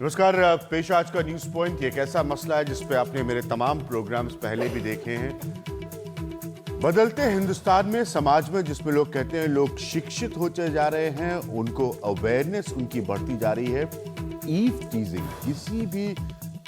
नमस्कार। पेश आज का न्यूज पॉइंट एक ऐसा मसला है जिस पे आपने मेरे तमाम प्रोग्राम्स पहले भी देखे हैं। बदलते हिंदुस्तान में, समाज में, जिसमें लोग कहते हैं लोग शिक्षित होते जा रहे हैं, उनको अवेयरनेस उनकी बढ़ती जा रही है। ईव टीजिंग, किसी भी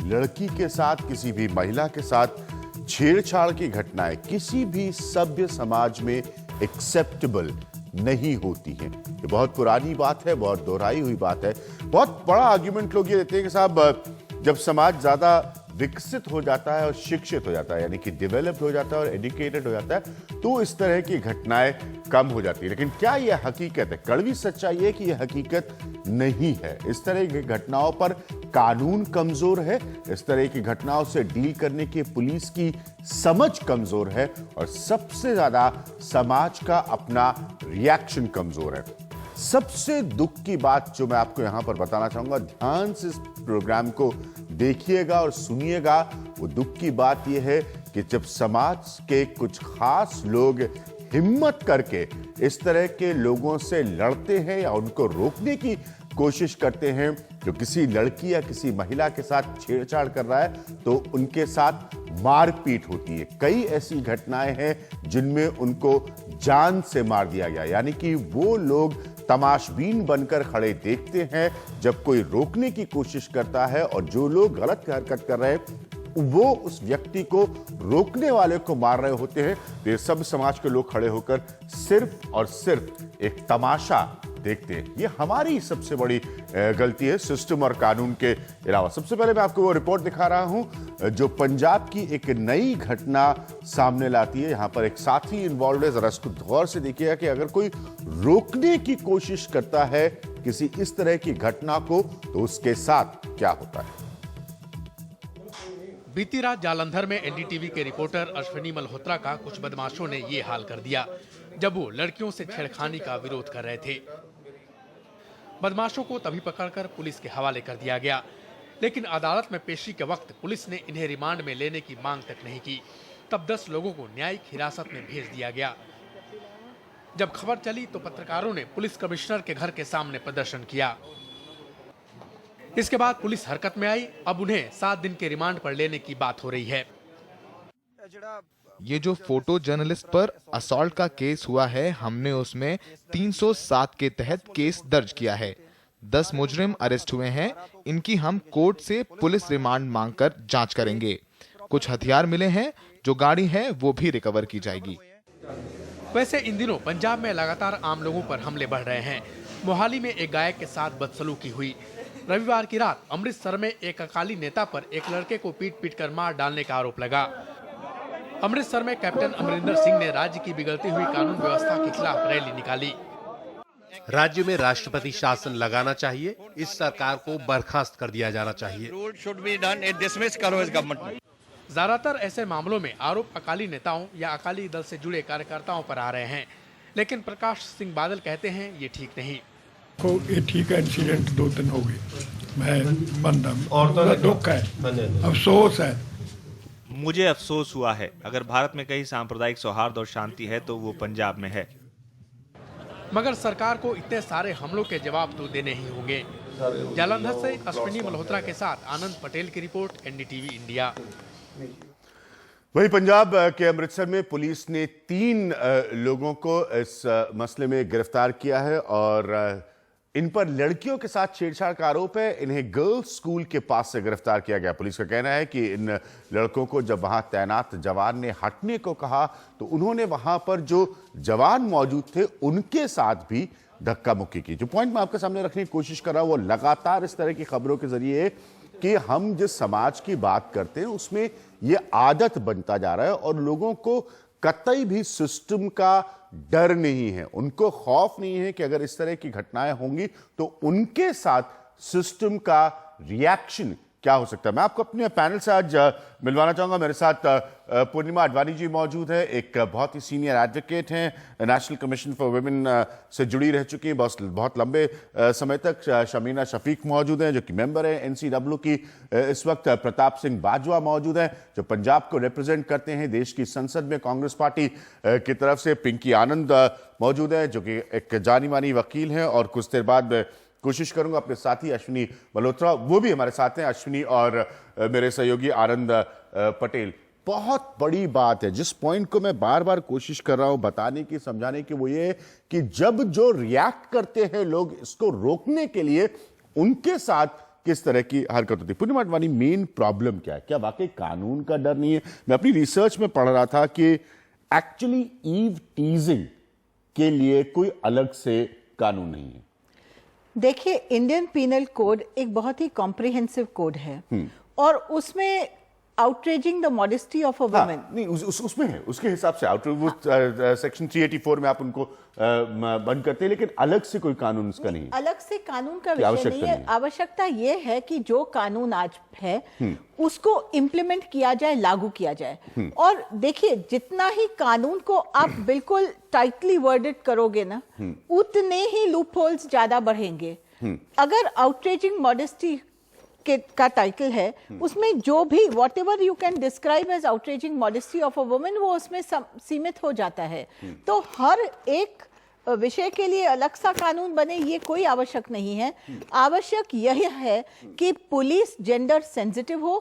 लड़की के साथ, किसी भी महिला के साथ छेड़छाड़ की घटनाएं किसी भी सभ्य समाज में एक्सेप्टेबल नहीं होती है। ये बहुत पुरानी बात है, बहुत दोहराई हुई बात है। बहुत बड़ा आर्ग्यूमेंट लोग ये देते हैं कि साहब जब समाज ज्यादा विकसित हो जाता है और शिक्षित हो जाता है, यानी कि डेवलप्ड हो जाता है और एजुकेटेड हो जाता है, तो इस तरह की घटनाएं कम हो जाती है। लेकिन क्या यह हकीकत है? कड़वी सच्चाई है कि यह हकीकत नहीं है। इस तरह की घटनाओं पर कानून कमजोर है, इस तरह की घटनाओं से डील करने की पुलिस की समझ कमजोर है, और सबसे ज्यादा समाज का अपना रिएक्शन कमजोर है। सबसे दुख की बात जो मैं आपको यहां पर बताना चाहूंगा, ध्यान से इस प्रोग्राम को देखिएगा और सुनिएगा, वो दुख की बात यह है कि जब समाज के कुछ खास लोग हिम्मत करके इस तरह के लोगों से लड़ते हैं या उनको रोकने की कोशिश करते हैं, जो किसी लड़की या किसी महिला के साथ छेड़छाड़ कर रहा है, तो उनके साथ मारपीट होती है। कई ऐसी घटनाएं हैं जिनमें उनको जान से मार दिया गया, यानी कि वो लोग तमाशबीन बनकर खड़े देखते हैं जब कोई रोकने की कोशिश करता है, और जो लोग गलत हरकत कर रहे हैं वो उस व्यक्ति को रोकने वाले को मार रहे होते हैं। तो ये सब समाज के लोग खड़े होकर सिर्फ और सिर्फ एक तमाशा देखते हैं। ये हमारी सबसे बड़ी गलती है, सिस्टम और कानून के अलावा। सबसे पहले मैं आपको वो रिपोर्ट दिखा रहा हूं जो पंजाब की एक नई घटना सामने लाती है। यहां पर एक साथी इन्वॉल्व है, जरा इसको गौर से देखिएगा कि अगर कोई रोकने की कोशिश करता है किसी इस तरह की घटना को, तो उसके साथ क्या होता है। बीती रात जालंधर में एनडीटीवी के रिपोर्टर अश्विनी मल्होत्रा का कुछ बदमाशों ने ये हाल कर दिया जब वो लड़कियों से छेड़खानी का विरोध कर रहे थे। बदमाशों को तभी पकड़कर पुलिस के हवाले कर दिया गया, लेकिन अदालत में पेशी के वक्त पुलिस ने इन्हें रिमांड में लेने की मांग तक नहीं की। तब 10 लोगों को न्यायिक हिरासत में भेज दिया गया। जब खबर चली तो पत्रकारों ने पुलिस कमिश्नर के घर के सामने प्रदर्शन किया। इसके बाद पुलिस हरकत में आई। अब उन्हें 7 दिन के रिमांड पर लेने की बात हो रही है। ये जो फोटो जर्नलिस्ट पर असॉल्ट का केस हुआ है, हमने उसमें 307 के तहत केस दर्ज किया है। 10 मुजरिम अरेस्ट हुए हैं। इनकी हम कोर्ट से पुलिस रिमांड मांगकर जांच करेंगे। कुछ हथियार मिले हैं, जो गाड़ी है वो भी रिकवर की जाएगी। वैसे इन दिनों पंजाब में लगातार आम लोगों पर हमले बढ़ रहे हैं। मोहाली में एक गायक के साथ बदसलूकी हुई। रविवार की रात अमृतसर में एक अकाली नेता पर एक लड़के को पीट कर मार डालने का आरोप लगा। अमृतसर में कैप्टन अमरिंदर सिंह ने राज्य की बिगड़ती हुई कानून व्यवस्था के खिलाफ रैली निकाली। राज्य में राष्ट्रपति शासन लगाना चाहिए, इस सरकार को बर्खास्त कर दिया जाना चाहिए। ज्यादातर ऐसे मामलों में आरोप अकाली नेताओं या अकाली दल से जुड़े कार्यकर्ताओं पर आ रहे हैं, लेकिन प्रकाश सिंह बादल कहते हैं ये ठीक नहीं। ये ठीक है, इंसिडेंट 2-3 हो गए, मैं मानता हूं, दुख है, अफसोस है। मुझे अफसोस हुआ है। अगर भारत में कहीं सांप्रदायिक सौहार्द और शांति है तो वो पंजाब में है। मगर सरकार को इतने सारे हमलों के जवाब तो देने ही होंगे। जालंधर से अश्विनी मल्होत्रा के साथ आनंद पटेल की रिपोर्ट, एनडीटीवी इंडिया। वहीं पंजाब के अमृतसर में पुलिस ने 3 लोगों को इस मसले में गिरफ्तार किया है, और इन पर लड़कियों के साथ छेड़छाड़ का आरोप है। इन्हें गर्ल्स स्कूल के पास से गिरफ्तार किया गया। पुलिस का कहना है कि इन लड़कों को जब वहां तैनात जवान ने हटने को कहा, तो उन्होंने वहां पर जो जवान मौजूद थे उनके साथ भी धक्का मुक्की की। जो पॉइंट मैं आपके सामने रखने की कोशिश कर रहा हूं, वो लगातार इस तरह की खबरों के जरिए कि हम जिस समाज की बात करते हैं उसमें ये आदत बनता जा रहा है, और लोगों को कतई भी सिस्टम का डर नहीं है, उनको खौफ नहीं है कि अगर इस तरह की घटनाएं होंगी तो उनके साथ सिस्टम का रिएक्शन क्या हो सकता है। मैं आपको अपने पैनल से आज मिलवाना चाहूंगा। मेरे साथ पूर्णिमा अडवाणी जी मौजूद है, एक बहुत ही सीनियर एडवोकेट हैं, नेशनल कमीशन फॉर वुमेन से जुड़ी रह चुकी हैं बहुत लंबे समय तक। शमीना शफीक मौजूद हैं जो कि मेंबर है एनसीडब्ल्यू की। इस वक्त प्रताप सिंह बाजवा मौजूद हैं जो पंजाब को रिप्रेजेंट करते हैं देश की संसद में कांग्रेस पार्टी की तरफ से। पिंकी आनंद मौजूद है जो कि एक जानी मानी वकील हैं, और कुछ देर बाद कोशिश करूंगा अपने साथी अश्विनी मल्होत्रा, वो भी हमारे साथ हैं, अश्विनी और मेरे सहयोगी आनंद पटेल। बहुत बड़ी बात है, जिस पॉइंट को मैं बार बार कोशिश कर रहा हूं बताने की, समझाने की, वो ये कि जब जो रिएक्ट करते हैं लोग इसको रोकने के लिए, उनके साथ किस तरह की हरकत होती है। पूर्णिमा अडवाणी, मेन प्रॉब्लम क्या है? क्या वाकई कानून का डर नहीं है? मैं अपनी रिसर्च में पढ़ रहा था कि एक्चुअली ईव टीजिंग के लिए कोई अलग से कानून नहीं है। देखिए, इंडियन पीनल कोड एक बहुत ही कॉम्प्रिहेंसिव कोड है और उसमें outraging the modesty of a woman नहीं, उसमें है, उसके हिसाब से आउट वो सेक्शन 384 में आप उनको बंद करते हैं, लेकिन अलग से कोई कानून उसका नहीं है। अलग से कानून का विषय नहीं है। आवश्यकता यह है कि जो कानून आज है उसको इम्प्लीमेंट किया जाए, लागू किया जाए। और देखिए, जितना ही कानून को आप बिल्कुल टाइटली वर्डेड करोगे ना, उतने ही लूपहोल्स ज्यादा बढ़ेंगे। अगर आउटरेजिंग मॉडेस्टी का टाइटल है, उसमें जो भी whatever you can describe as outraging modesty of a woman, वो उसमें सीमित हो जाता है। तो हर एक विषय के लिए अलग सा कानून बने, ये कोई आवश्यक नहीं है। आवश्यक यह है कि पुलिस जेंडर सेंसिटिव हो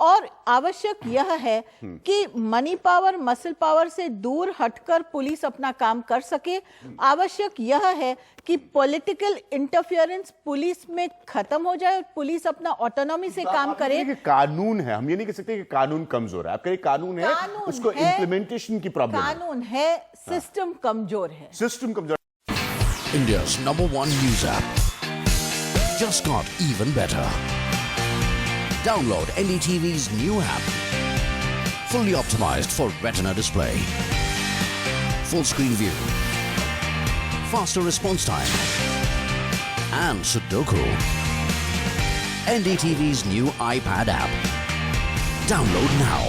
और आवश्यक यह है कि मनी पावर, मसल पावर से दूर हटकर पुलिस अपना काम कर सके। आवश्यक यह है कि पॉलिटिकल इंटरफेरेंस पुलिस में खत्म हो जाए और पुलिस अपना ऑटोनॉमी से काम करे। कानून है, हम ये नहीं कह सकते कि कानून कमजोर है। आप कह कानून है, उसको इम्प्लीमेंटेशन की प्रॉब्लम है। कानून है, सिस्टम कमजोर है। सिस्टम कमजोर। India's #1 news app just got even better. Download NDTV's new app. Fully optimized for retina display. Full screen view. Faster response time. And Sudoku. NDTV's new iPad app. Download now.